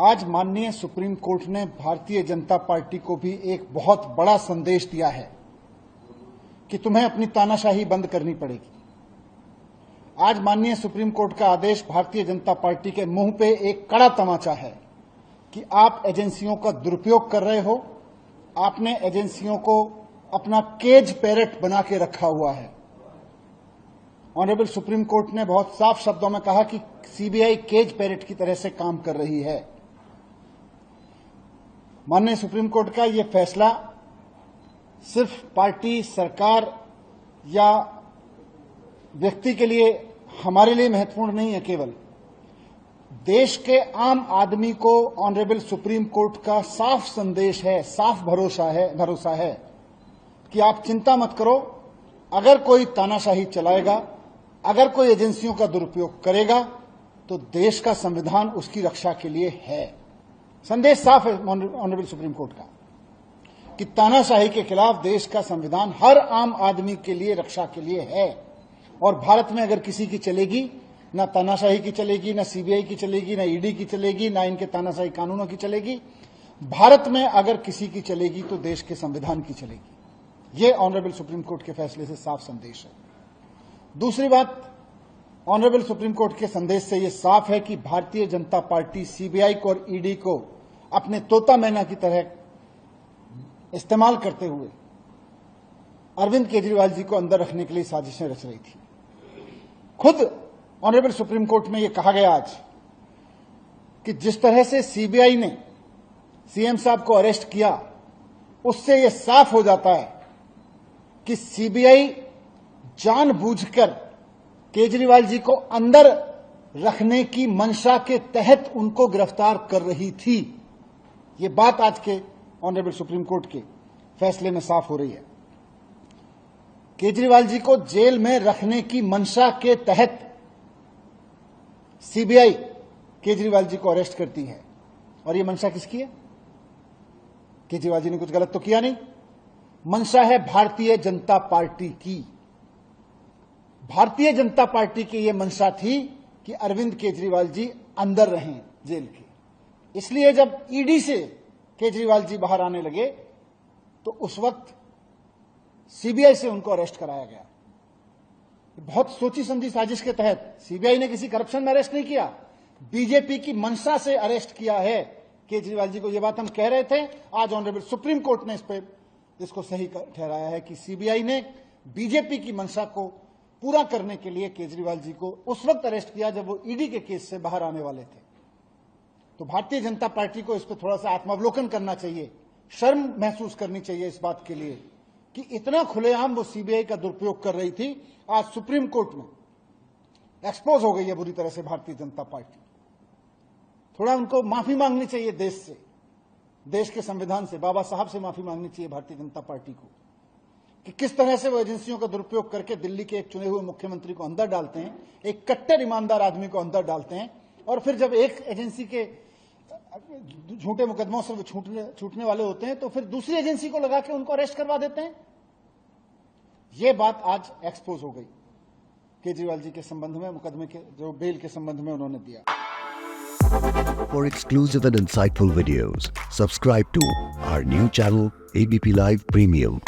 आज माननीय supreme court ने भारतीय जनता पार्टी को भी एक बहुत बड़ा संदेश दिया है कि तुम्हें अपनी तानाशाही बंद करनी पड़ेगी। आज माननीय सुप्रीम कोर्ट का आदेश भारतीय जनता पार्टी के मुंह पे एक कड़ा तमाचा है कि आप एजेंसियों का दुरुपयोग कर रहे हो। आपने एजेंसियों को अपना केज पैरट बना के रखा हुआ है। ऑनरेबल सुप्रीम कोर्ट ने बहुत साफ शब्दों में कहा कि सीबीआई केज पैरट की तरह से काम कर रही है। माननीय सुप्रीम कोर्ट का यह फैसला सिर्फ पार्टी, सरकार या व्यक्ति के लिए, हमारे लिए महत्वपूर्ण नहीं है। केवल देश के आम आदमी को ऑनरेबल सुप्रीम कोर्ट का साफ संदेश है, साफ भरोसा है कि आप चिंता मत करो। अगर कोई तानाशाही चलाएगा, अगर कोई एजेंसियों का दुरुपयोग करेगा, तो देश का संविधान उसकी रक्षा के लिए है। संदेश साफ है ऑनरेबल सुप्रीम कोर्ट का कि तानाशाही के खिलाफ देश का संविधान हर आम आदमी के लिए रक्षा के लिए है। और भारत में अगर किसी की चलेगी, ना तानाशाही की चलेगी, ना सीबीआई की चलेगी, ना ईडी की चलेगी, ना इनके तानाशाही कानूनों की चलेगी। भारत में अगर किसी की चलेगी तो देश के संविधान की चलेगी। ये ऑनरेबल सुप्रीम कोर्ट के फैसले से साफ संदेश है। दूसरी बात, ऑनरेबल सुप्रीम कोर्ट के संदेश से यह साफ है कि भारतीय जनता पार्टी सीबीआई को और ईडी को अपने तोता मैना की तरह इस्तेमाल करते हुए अरविंद केजरीवाल जी को अंदर रखने के लिए साजिशें रच रही थी। खुद ऑनरेबल सुप्रीम कोर्ट में यह कहा गया आज कि जिस तरह से सीबीआई ने सीएम साहब को अरेस्ट किया, उससे यह साफ हो जाता है कि सीबीआई जानबूझकर केजरीवाल जी को अंदर रखने की मंशा के तहत उनको गिरफ्तार कर रही थी। ये बात आज के ऑनरेबल सुप्रीम कोर्ट के फैसले में साफ हो रही है। केजरीवाल जी को जेल में रखने की मंशा के तहत सीबीआई केजरीवाल जी को अरेस्ट करती है। और ये मंशा किसकी है? केजरीवाल जी ने कुछ गलत तो किया नहीं। मंशा है भारतीय जनता पार्टी की। भारतीय जनता पार्टी की यह मंशा थी कि अरविंद केजरीवाल जी अंदर रहें जेल के। इसलिए जब ईडी से केजरीवाल जी बाहर आने लगे तो उस वक्त सीबीआई से उनको अरेस्ट कराया गया। बहुत सोची समझी साजिश के तहत सीबीआई ने किसी करप्शन में अरेस्ट नहीं किया, बीजेपी की मंशा से अरेस्ट किया है केजरीवाल जी को। यह बात हम कह रहे थे, आज ऑनरेबल सुप्रीम कोर्ट ने इसको सही ठहराया है कि सीबीआई ने बीजेपी की मंशा को पूरा करने के लिए केजरीवाल जी को उस वक्त अरेस्ट किया जब वो ईडी के केस से बाहर आने वाले थे। तो भारतीय जनता पार्टी को इस पर थोड़ा सा आत्मावलोकन करना चाहिए, शर्म महसूस करनी चाहिए इस बात के लिए कि इतना खुलेआम वो सीबीआई का दुरुपयोग कर रही थी। आज सुप्रीम कोर्ट में एक्सपोज हो गई है बुरी तरह से भारतीय जनता पार्टी। थोड़ा उनको माफी मांगनी चाहिए देश से, देश के संविधान से, बाबा साहब से माफी मांगनी चाहिए भारतीय जनता पार्टी को कि किस तरह से वो एजेंसियों का दुरुपयोग करके दिल्ली के एक चुने हुए मुख्यमंत्री को अंदर डालते हैं, एक कट्टर ईमानदार आदमी को अंदर डालते हैं, और फिर जब एक एजेंसी के झूठे मुकदमों से वो छूटने वाले होते हैं तो फिर दूसरी एजेंसी को लगा के उनको अरेस्ट करवा देते हैं। ये बात आज एक्सपोज हो गई केजरीवाल जी के संबंध में, मुकदमे के जो बेल के संबंध में उन्होंने दिया। For exclusive and insightful videos, subscribe to our new channel ABP Live Premium.